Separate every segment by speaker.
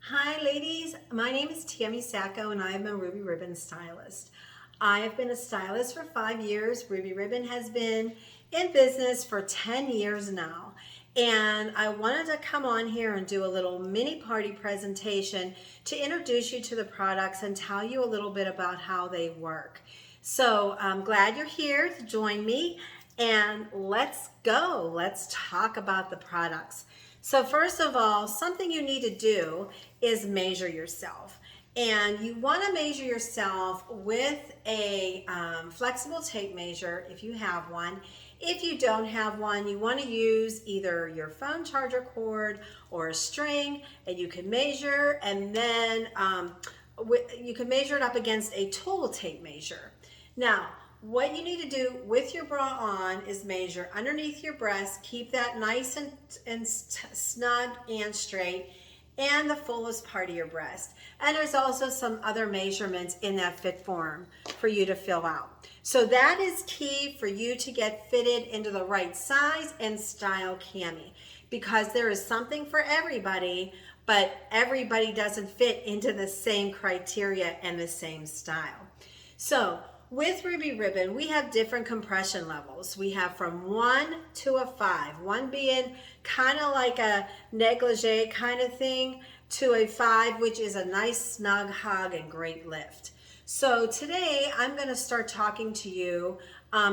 Speaker 1: Hi ladies, my name is Tami Sacco and I am a Ruby Ribbon stylist. I have been a stylist for 5 years. Ruby Ribbon has been in business for 10 years now. And I wanted to come on here and do a little mini party presentation to introduce you to the products and tell you a little bit about how they work. So I'm glad you're here to join me and let's go. Let's talk about the products. So first of all, something you need to do is measure yourself. And you want to measure yourself with a flexible tape measure if you have one. If you don't have one, you want to use either your phone charger cord or a string, and you can measure, and then you can measure it up against a tool tape measure. Now, what you need to do with your bra on is measure underneath your breast, keep that nice and snug and straight, and the fullest part of your breast. And there's also some other measurements in that fit form for you to fill out. So that is key for you to get fitted into the right size and style cami, because there is something for everybody, but everybody doesn't fit into the same criteria and the same style. So with Ruby Ribbon, we have different compression levels. We have from 1 to a 5, 1 being kind of like a negligee kind of thing, to a 5, which is a nice snug hug and great lift. So today I'm going to start talking to you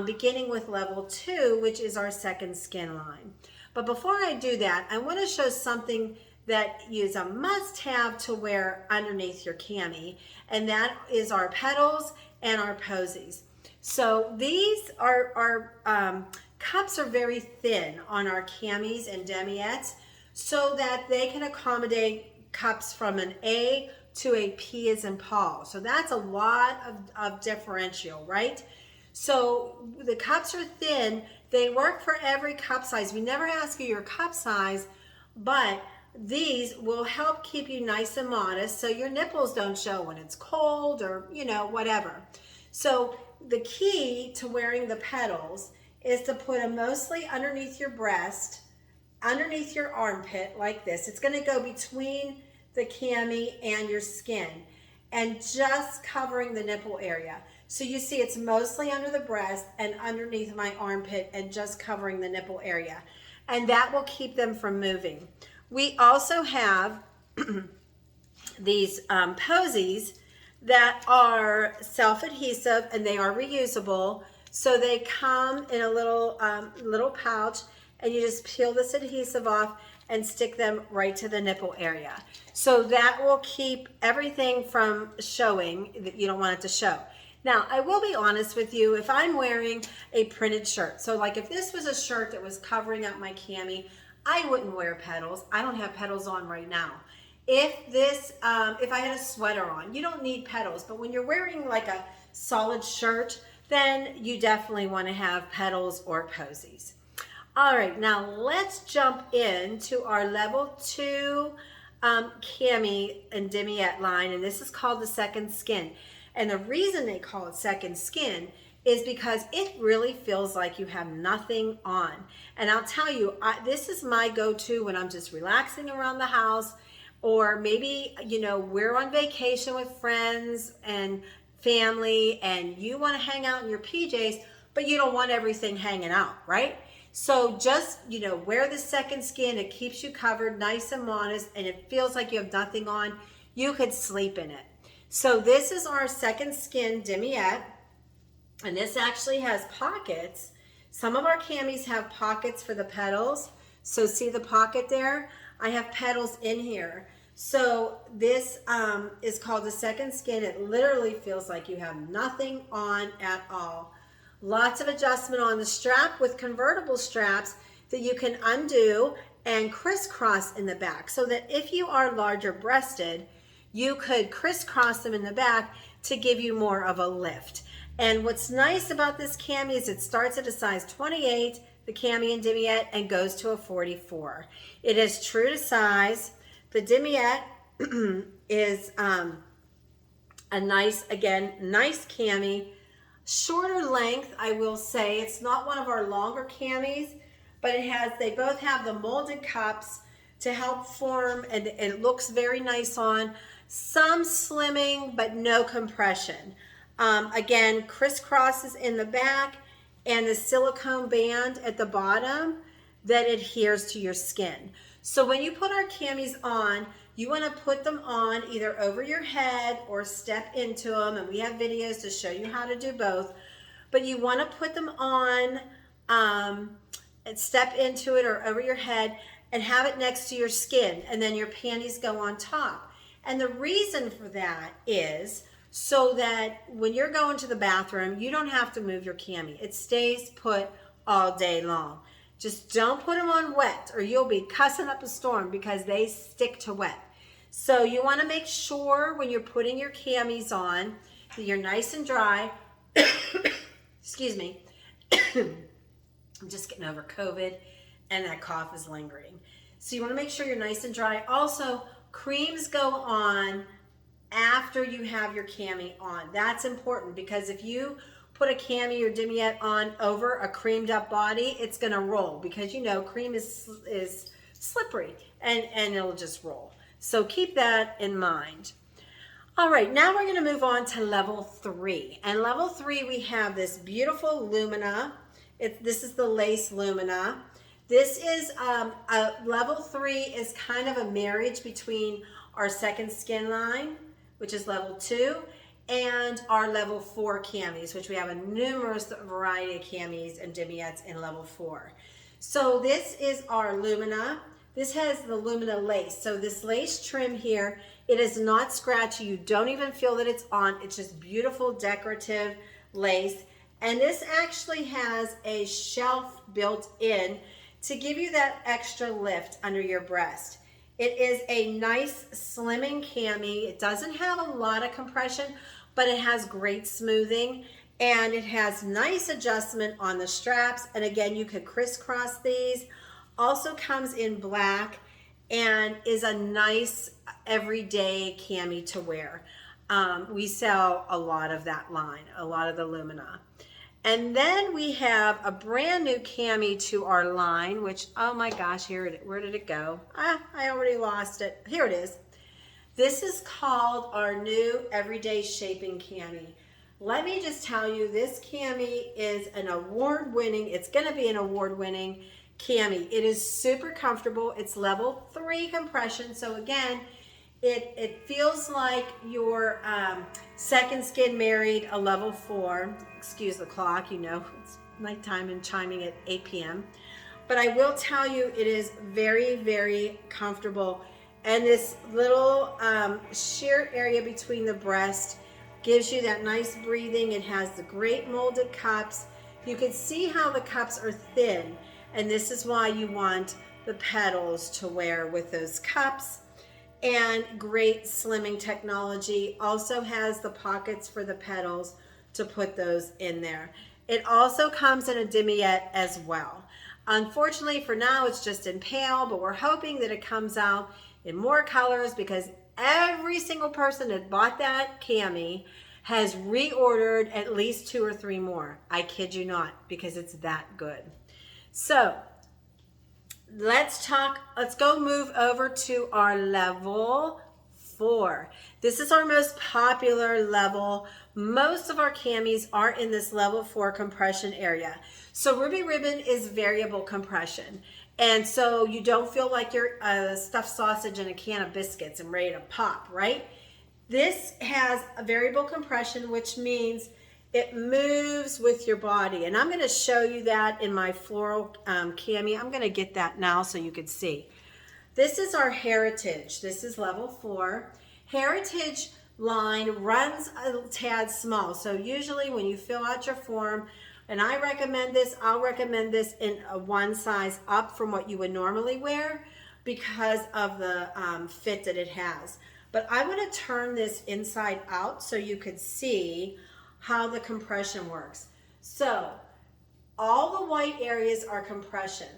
Speaker 1: beginning with level 2, which is our second skin line. But before I do that, I want to show something that is a must-have to wear underneath your cami, and that is our petals and our posies. So these are cups are very thin on our camis and demiettes, so that they can accommodate cups from an A to a P as in Paul. So that's a lot of differential, right? So the cups are thin. They work for every cup size. We never ask you your cup size, but these will help keep you nice and modest so your nipples don't show when it's cold or, whatever. So the key to wearing the petals is to put them mostly underneath your breast, underneath your armpit like this. It's going to go between the cami and your skin and just covering the nipple area. So you see it's mostly under the breast and underneath my armpit and just covering the nipple area. And that will keep them from moving. We also have these posies that are self-adhesive and they are reusable. So they come in a little pouch, and you just peel this adhesive off and stick them right to the nipple area. So that will keep everything from showing that you don't want it to show. Now, I will be honest with you, if I'm wearing a printed shirt, so like if this was a shirt that was covering up my cami, I wouldn't wear petals. I don't have petals on right now. If I had a sweater on, you don't need petals, but when you're wearing like a solid shirt, then you definitely want to have petals or posies. All right, now let's jump into our level 2 cami and demiette line, and this is called the second skin. And the reason they call it second skin is because it really feels like you have nothing on. And I'll tell you, this is my go-to when I'm just relaxing around the house, or maybe, we're on vacation with friends and family and you want to hang out in your PJs, but you don't want everything hanging out, right? So just, wear the second skin. It keeps you covered, nice and modest, and it feels like you have nothing on. You could sleep in it. So this is our second skin demiette. And this actually has pockets. Some of our camis have pockets for the petals. So see the pocket there? I have petals in here. So this is called the second skin. It literally feels like you have nothing on at all. Lots of adjustment on the strap with convertible straps that you can undo and crisscross in the back, so that if you are larger breasted, you could crisscross them in the back to give you more of a lift. And what's nice about this cami is it starts at a size 28, the cami and demiette, and goes to a 44. It is true to size. The demiette is a nice cami. Shorter length, I will say. It's not one of our longer camis, but they both have the molded cups to help form, and it looks very nice on. Some slimming, but no compression. Again, crisscrosses in the back and the silicone band at the bottom that adheres to your skin. So when you put our camis on, you want to put them on either over your head or step into them, and we have videos to show you how to do both. But you want to put them on and step into it or over your head and have it next to your skin, and then your panties go on top. And the reason for that is so that when you're going to the bathroom, you don't have to move your cami. It stays put all day long. Just don't put them on wet or you'll be cussing up a storm because they stick to wet. So you want to make sure when you're putting your camis on that you're nice and dry. Excuse me. I'm just getting over COVID and that cough is lingering. So you want to make sure you're nice and dry. Also, creams go on after you have your cami on. That's important because if you put a cami or demiette on over a creamed up body, it's going to roll because you know cream is slippery and it'll just roll. So keep that in mind. All right, now we're going to move on to level 3. And level 3, we have this beautiful Lumina. This is the lace Lumina. This is level 3 is kind of a marriage between our second skin line, which is level 2, and our level 4 camis, which we have a numerous variety of camis and demiettes in level 4. So this is our Lumina. This has the Lumina lace. So this lace trim here, it is not scratchy. You don't even feel that it's on. It's just beautiful decorative lace. And this actually has a shelf built in to give you that extra lift under your breast. It is a nice slimming cami. It doesn't have a lot of compression, but it has great smoothing and it has nice adjustment on the straps. And again, you could crisscross these. Also comes in black and is a nice everyday cami to wear. We sell a lot of that line, a lot of the Lumina. And then we have a brand new cami to our line, which, oh my gosh, where did it go? I already lost it. Here it is. This is called our new Everyday Shaping Cami. Let me just tell you, this cami is an award-winning, it's gonna be an award-winning cami. It is super comfortable. It's level 3 compression. So again, it feels like your second skin married a level 4. Excuse the clock, you know, it's nighttime and chiming at 8 p.m. But I will tell you, it is very, very comfortable. And this little sheer area between the breast gives you that nice breathing. It has the great molded cups. You can see how the cups are thin. And this is why you want the petals to wear with those cups. And great slimming technology. Also has the pockets for the petals to put those in there. It also comes in a demiette as well. Unfortunately for now it's just in pale, but we're hoping that it comes out in more colors because every single person that bought that cami has reordered at least 2 or 3 more. I kid you not, because it's that good. So let's go move over to our level 4. This is our most popular level. Most of our camis are in this level 4 compression area. So Ruby Ribbon is variable compression. And so you don't feel like you're a stuffed sausage in a can of biscuits and ready to pop, right? This has a variable compression, which means it moves with your body. And I'm going to show you that in my floral cami. I'm going to get that now so you can see. This is our Heritage. This is level 4. Heritage line runs a tad small. So usually when you fill out your form, and I recommend this, I'll recommend this in a 1 size up from what you would normally wear because of the fit that it has. But I want to turn this inside out so you could see how the compression works. So all the white areas are compression.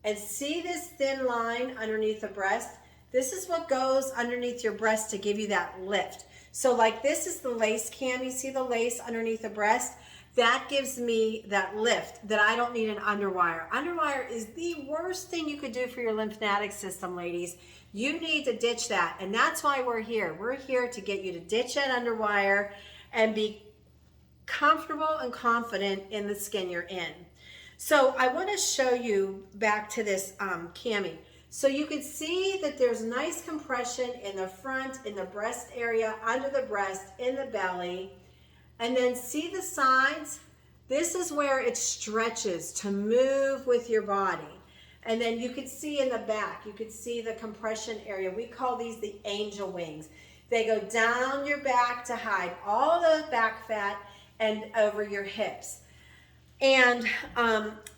Speaker 1: And see this thin line underneath the breast? This is what goes underneath your breast to give you that lift. So like this is the lace cami. See the lace underneath the breast? that gives me that lift that I don't need an underwire. Underwire is the worst thing you could do for your lymphatic system, ladies. You need to ditch that. And that's why we're here. We're here to get you to ditch that underwire and be comfortable and confident in the skin you're in. So I want to show you back to this cami. So you can see that there's nice compression in the front, in the breast area, under the breast, in the belly. And then see the sides? This is where it stretches to move with your body. And then you can see in the back, you can see the compression area. We call these the angel wings. They go down your back to hide all the back fat and over your hips. And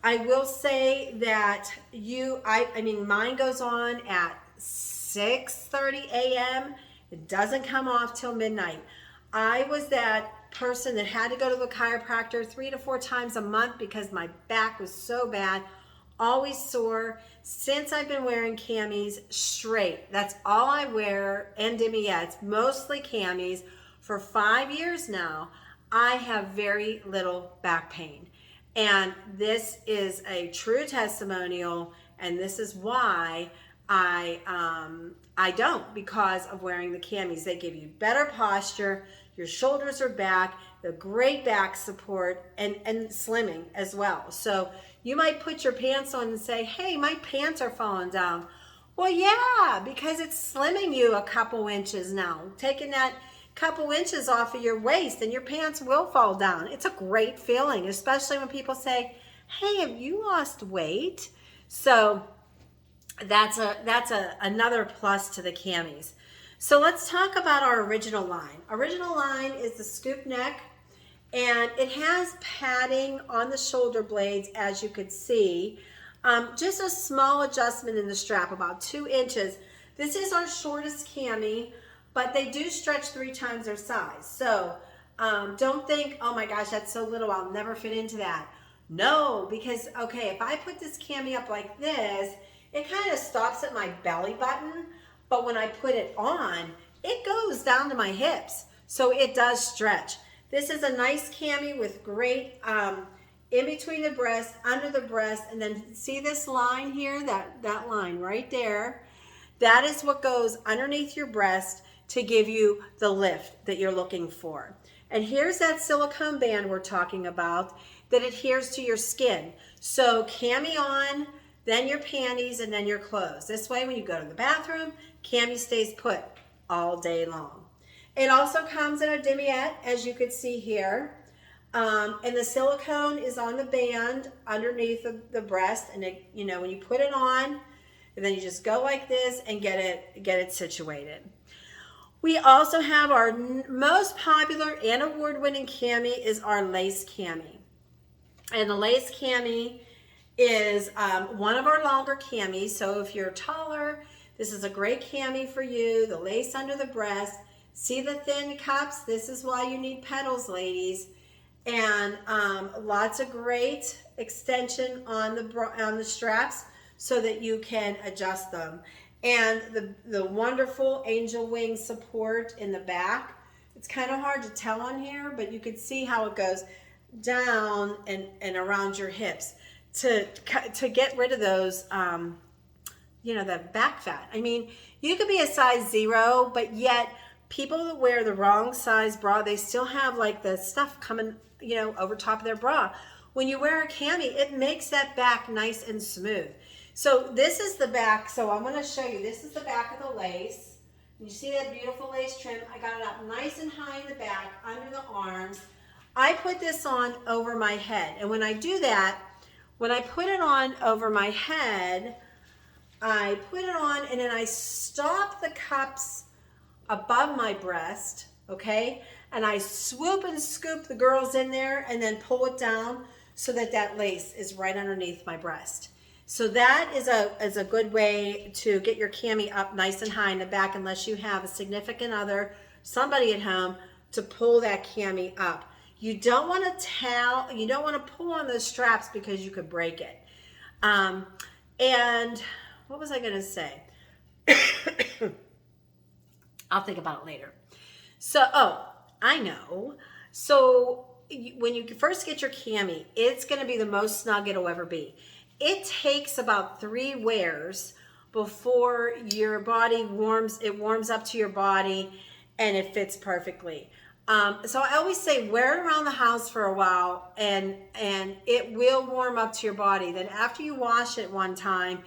Speaker 1: I will say that I mean, mine goes on at 6:30 a.m. It doesn't come off till midnight. I was that person that had to go to the chiropractor 3 to 4 times a month because my back was so bad, always sore. Since I've been wearing camis straight, that's all I wear, and demiettes, mostly camis, for 5 years now, I have very little back pain. And this is a true testimonial, and this is why I don't, because of wearing the camis. They give you better posture, your shoulders are back, the great back support, and slimming as well. So you might put your pants on and say, hey, my pants are falling down. Well, yeah, because it's slimming you a couple inches now, taking that couple inches off of your waist, and your pants will fall down. It's a great feeling, especially when people say, hey, have you lost weight? So that's another plus to the camis. So let's talk about our original line. Original line is the scoop neck, and it has padding on the shoulder blades, as you could see. Just a small adjustment in the strap, about 2 inches. This is our shortest cami, but they do stretch 3 times their size. So don't think, oh my gosh, that's so little, I'll never fit into that. No, because, okay, if I put this cami up like this, it kind of stops at my belly button, but when I put it on, it goes down to my hips. So it does stretch. This is a nice cami with great in between the breast, under the breast, and then see this line here, that line right there? That is what goes underneath your breast to give you the lift that you're looking for. And here's that silicone band we're talking about that adheres to your skin. So cami on, then your panties, and then your clothes. This way, when you go to the bathroom, cami stays put all day long. It also comes in a demiette, as you can see here. And the silicone is on the band underneath the breast. And it, you know, when you put it on, and then you just go like this and get it situated. We also have our most popular and award-winning cami is our lace cami. And the lace cami is one of our longer camis. So if you're taller, this is a great cami for you. The lace under the breast. See the thin cups? This is why you need pedals, ladies. And lots of great extension on the straps so that you can adjust them. And the wonderful angel wing support in the back. It's kind of hard to tell on here, but you can see how it goes down and around your hips to get rid of those, you know, the back fat. I mean, you could be a size 0, but yet people that wear the wrong size bra, they still have like the stuff coming, you know, over top of their bra. When you wear a cami, it makes that back nice and smooth. So this is the back. So I'm going to show you. This is the back of the lace. You see that beautiful lace trim? I got it up nice and high in the back, under the arms. I put this on over my head. And when I do that, when I put it on over my head, I put it on and then I stop the cups above my breast, okay? And I swoop and scoop the girls in there and then pull it down so that that lace is right underneath my breast. So that is a good way to get your cami up nice and high in the back, unless you have a significant other, somebody at home, to pull that cami up. You don't want to pull on those straps because you could break it. And what was I going to say? I'll think about it later. So, oh, I know. So when you first get your cami, it's going to be the most snug it'll ever be. It takes about 3 wears before your body warms up to your body and it fits perfectly. So I always say wear it around the house for a while and it will warm up to your body. Then after you wash it one time,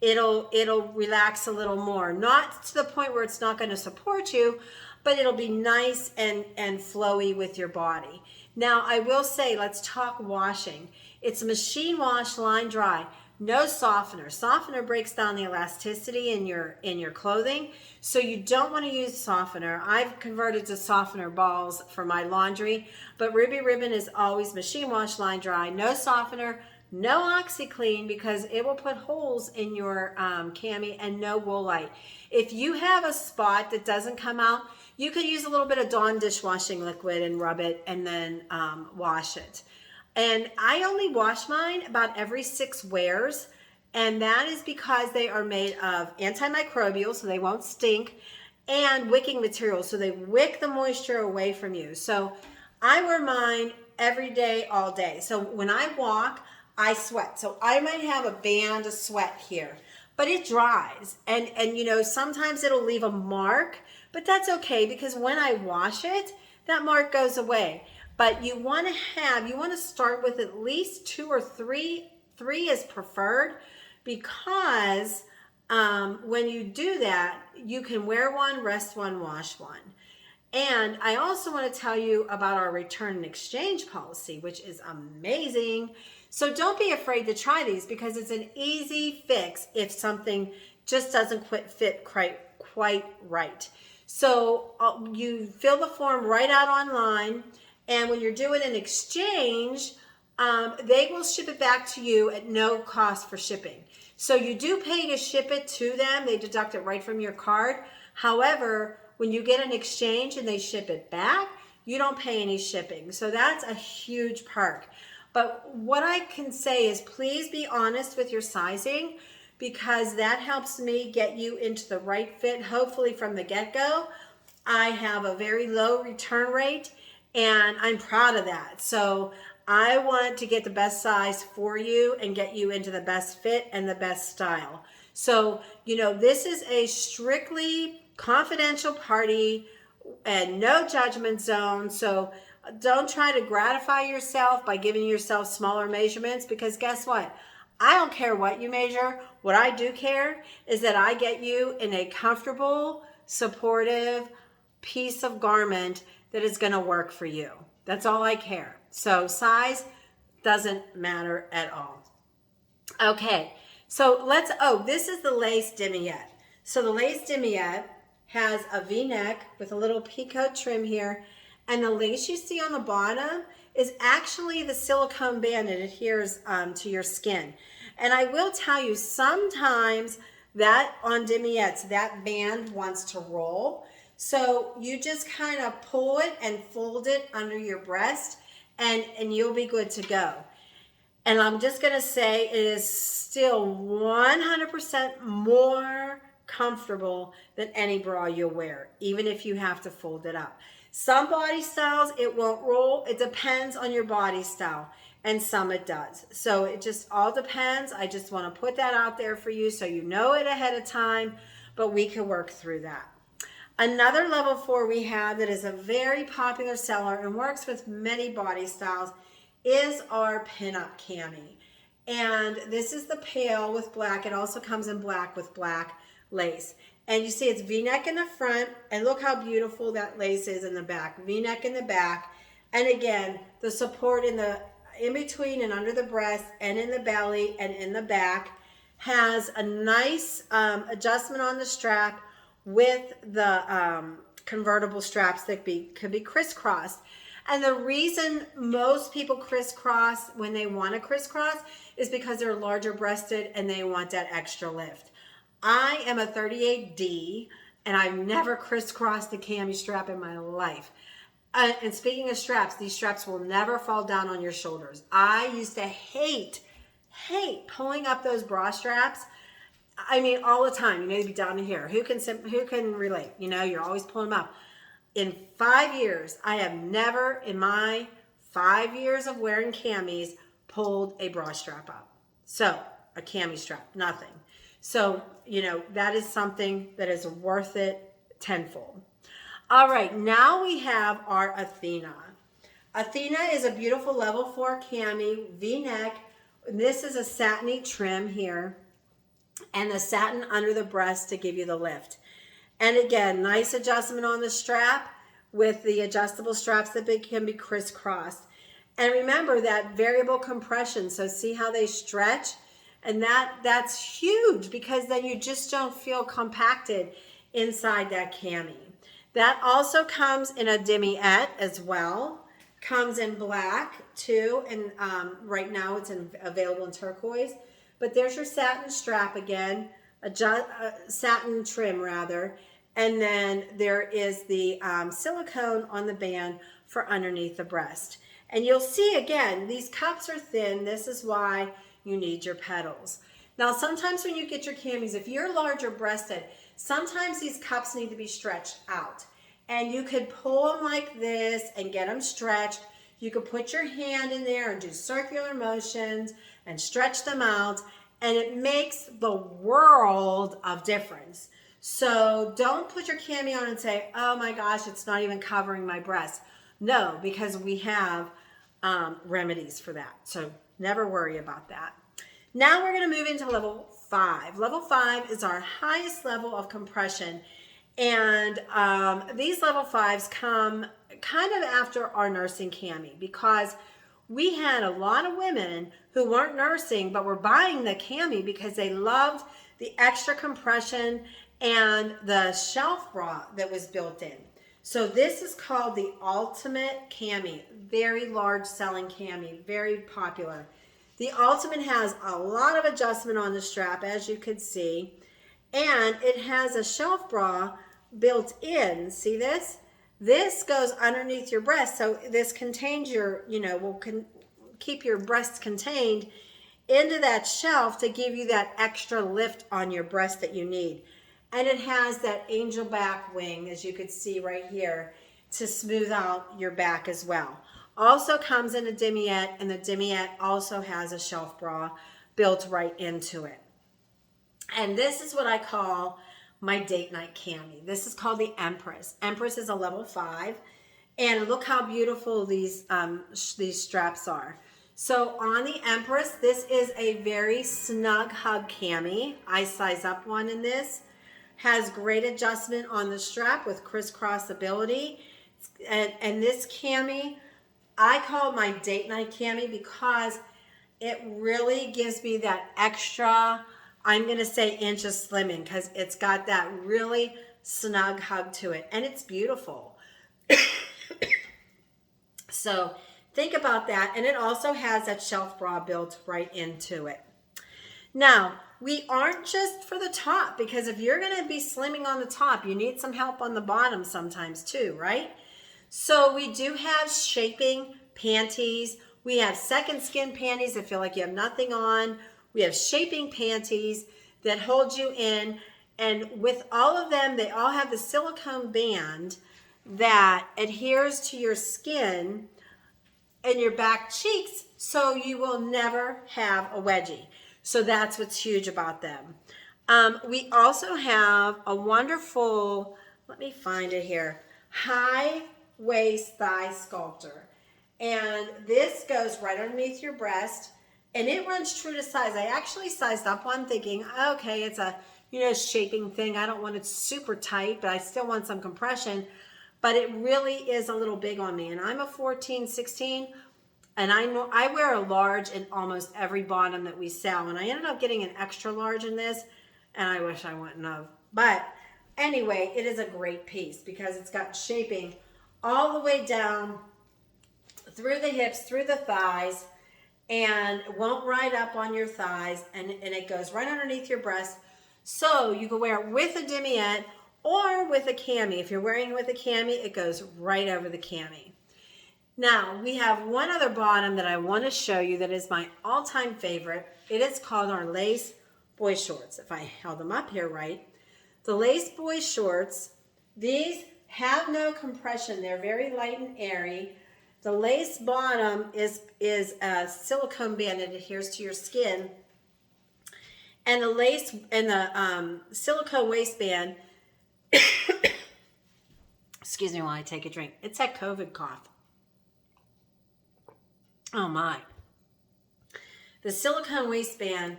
Speaker 1: it'll relax a little more. Not to the point where it's not going to support you, but it'll be nice and flowy with your body. Now I will say, let's talk washing. It's machine wash, line dry. No softener. Softener breaks down the elasticity in your clothing, so you don't want to use softener. I've converted to softener balls for my laundry, but Ruby Ribbon is always machine wash, line dry. No softener, no OxiClean, because it will put holes in your cami, and no Woolite. If you have a spot that doesn't come out, you could use a little bit of Dawn dishwashing liquid and rub it and then wash it. And I only wash mine about every 6 wears, and that is because they are made of antimicrobial, so they won't stink, and wicking material, so they wick the moisture away from you. So I wear mine every day, all day. So when I walk, I sweat. So I might have a band of sweat here, but it dries. And you know, sometimes it'll leave a mark, but that's okay, because when I wash it, that mark goes away. But you want to start with at least 2 or 3. 3 is preferred, because when you do that, you can wear one, rest one, wash one. And I also want to tell you about our return and exchange policy, which is amazing. So don't be afraid to try these, because it's an easy fix if something just doesn't fit quite right. So you fill the form right out online. And when you're doing an exchange, they will ship it back to you at no cost for shipping. So you do pay to ship it to them. They deduct it right from your card. However, when you get an exchange and they ship it back, you don't pay any shipping. So that's a huge perk. But what I can say is, please be honest with your sizing, because that helps me get you into the right fit, hopefully from the get-go. I have a very low return rate, and I'm proud of that. So I want to get the best size for you and get you into the best fit and the best style. So, you know, this is a strictly confidential party and no judgment zone. So don't try to gratify yourself by giving yourself smaller measurements, because guess what? I don't care what you measure. What I do care is that I get you in a comfortable, supportive piece of garment that is going to work for you. That's all I care. So size doesn't matter at all. Okay, so this is the lace demiette. So the lace demiette has a V-neck with a little picot trim here, and the lace you see on the bottom is actually the silicone band that adheres to your skin. And I will tell you, sometimes that on demiettes, that band wants to roll. So you just kind of pull it and fold it under your breast, and you'll be good to go. And I'm just going to say, it is still 100% more comfortable than any bra you'll wear, even if you have to fold it up. Some body styles, it won't roll. It depends on your body style, and some it does. So it just all depends. I just want to put that out there for you so you know it ahead of time, but we can work through that. Another level 4 we have that is a very popular seller and works with many body styles is our pinup cami. And this is the pale with black. It also comes in black with black lace. And you see it's V-neck in the front, and look how beautiful that lace is in the back. V-neck in the back. And again, the support in between and under the breast and in the belly and in the back has a nice adjustment on the strap, with the convertible straps that could be crisscrossed. And the reason most people crisscross when they want to crisscross is because they're larger breasted and they want that extra lift. I am a 38D, and I've never crisscrossed a cami strap in my life. And speaking of straps, these straps will never fall down on your shoulders. I used to hate pulling up those bra straps. I mean, all the time. You know, they'd be down to here. Who can relate? You know, you're always pulling them up. In 5 years, I have never in my 5 years of wearing camis pulled a bra strap up. So a cami strap, nothing. So, you know, that is something that is worth it tenfold. All right, now we have our Athena. Athena is a beautiful level 4 cami, V-neck. This is a satiny trim here, and the satin under the breast to give you the lift. And again, nice adjustment on the strap with the adjustable straps that can be crisscrossed. And remember that variable compression. So see how they stretch? And that's huge, because then you just don't feel compacted inside that cami. That also comes in a demiette as well. Comes in black too, and right now it's available in turquoise. But there's your satin strap again, satin trim rather. And then there is the silicone on the band for underneath the breast. And you'll see again, these cups are thin. This is why you need your pedals. Now, sometimes when you get your camis, if you're larger breasted, sometimes these cups need to be stretched out. And you could pull them like this and get them stretched. You could put your hand in there and do circular motions and stretch them out. And it makes the world of difference. So don't put your cami on and say, oh my gosh, it's not even covering my breast. No, because we have remedies for that. So never worry about that. Now we're going to move into level 5. Level 5 is our highest level of compression. And these level 5s come kind of after our nursing cami, because we had a lot of women who weren't nursing but were buying the cami because they loved the extra compression and the shelf bra that was built in. So this is called the Ultimate Cami. Very large selling cami, very popular. The Ultimate has a lot of adjustment on the strap, as you could see, and it has a shelf bra built in. See this? This goes underneath your breast, so this contains your, will keep your breasts contained into that shelf to give you that extra lift on your breast that you need. And it has that angel back wing, as you could see right here, to smooth out your back as well. Also comes in a demiette, and the demiette also has a shelf bra built right into it. And this is what I call my date night cami. This is called the Empress. Empress is a level 5, and look how beautiful these straps are. So on the Empress, this is a very snug hug cami. I size up one in this. Has great adjustment on the strap with crisscross ability. And this cami, I call it my date night cami because it really gives me that extra, I'm going to say inch of slimming, because it's got that really snug hug to it. And it's beautiful. So think about that. And it also has that shelf bra built right into it. Now, we aren't just for the top, because if you're going to be slimming on the top, you need some help on the bottom sometimes too, right? So we do have shaping panties. We have second skin panties that feel like you have nothing on. We have shaping panties that hold you in. And with all of them, they all have the silicone band that adheres to your skin and your back cheeks, so you will never have a wedgie. So that's what's huge about them. We also have a wonderful, let me find it here, high waist thigh sculptor. And this goes right underneath your breast, and it runs true to size. I actually sized up one thinking, okay, it's a shaping thing. I don't want it super tight, but I still want some compression. But it really is a little big on me. And I'm a 14, 16. And I know I wear a large in almost every bottom that we sell. And I ended up getting an extra large in this, and I wish I wouldn't have. But anyway, it is a great piece because it's got shaping all the way down through the hips, through the thighs, and it won't ride up on your thighs, and it goes right underneath your breast. So you can wear it with a demiette or with a cami. If you're wearing it with a cami, it goes right over the cami. Now, we have one other bottom that I want to show you that is my all-time favorite. It is called our lace boy shorts, if I held them up here right. The lace boy shorts, these have no compression. They're very light and airy. The lace bottom is a silicone band that adheres to your skin. And the lace and the silicone waistband, excuse me while I take a drink. It's that COVID cough. Oh my. The silicone waistband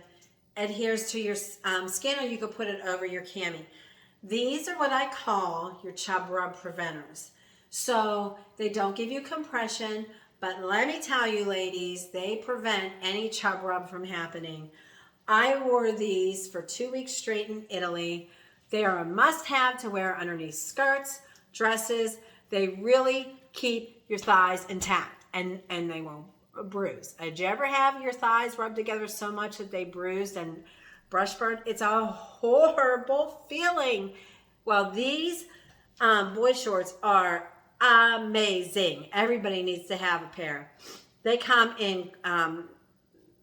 Speaker 1: adheres to your skin, or you could put it over your cami. These are what I call your chub rub preventers. So they don't give you compression, but let me tell you ladies, they prevent any chub rub from happening. I wore these for 2 weeks straight in Italy. They are a must-have to wear underneath skirts, dresses. They really keep your thighs intact, and they won't bruise. Did you ever have your thighs rubbed together so much that they bruised and brush burned? It's a horrible feeling. Well, these boy shorts are amazing. Everybody needs to have a pair. They come in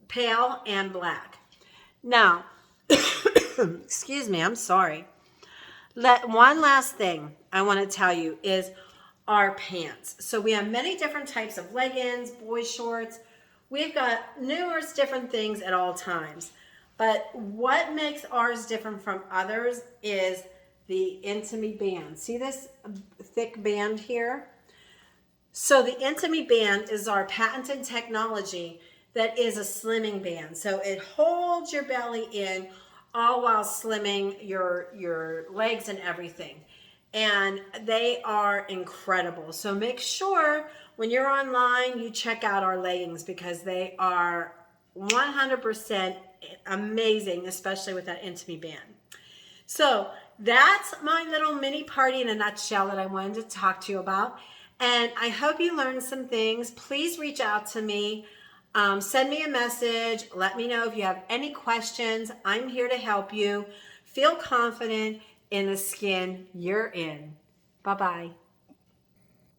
Speaker 1: pale and black. Now, excuse me, I'm sorry. One last thing I want to tell you is our pants. So we have many different types of leggings, boy shorts. We've got numerous different things at all times. But what makes ours different from others is the intimacy band. See this thick band here? So the intimacy band is our patented technology that is a slimming band. So it holds your belly in, all while slimming your legs and everything. And they are incredible. So make sure when you're online, you check out our leggings, because they are 100% amazing, especially with that intimacy band. So that's my little mini party in a nutshell that I wanted to talk to you about. And I hope you learned some things. Please reach out to me. Send me a message. Let me know if you have any questions. I'm here to help you. Feel confident in the skin you're in. Bye-bye.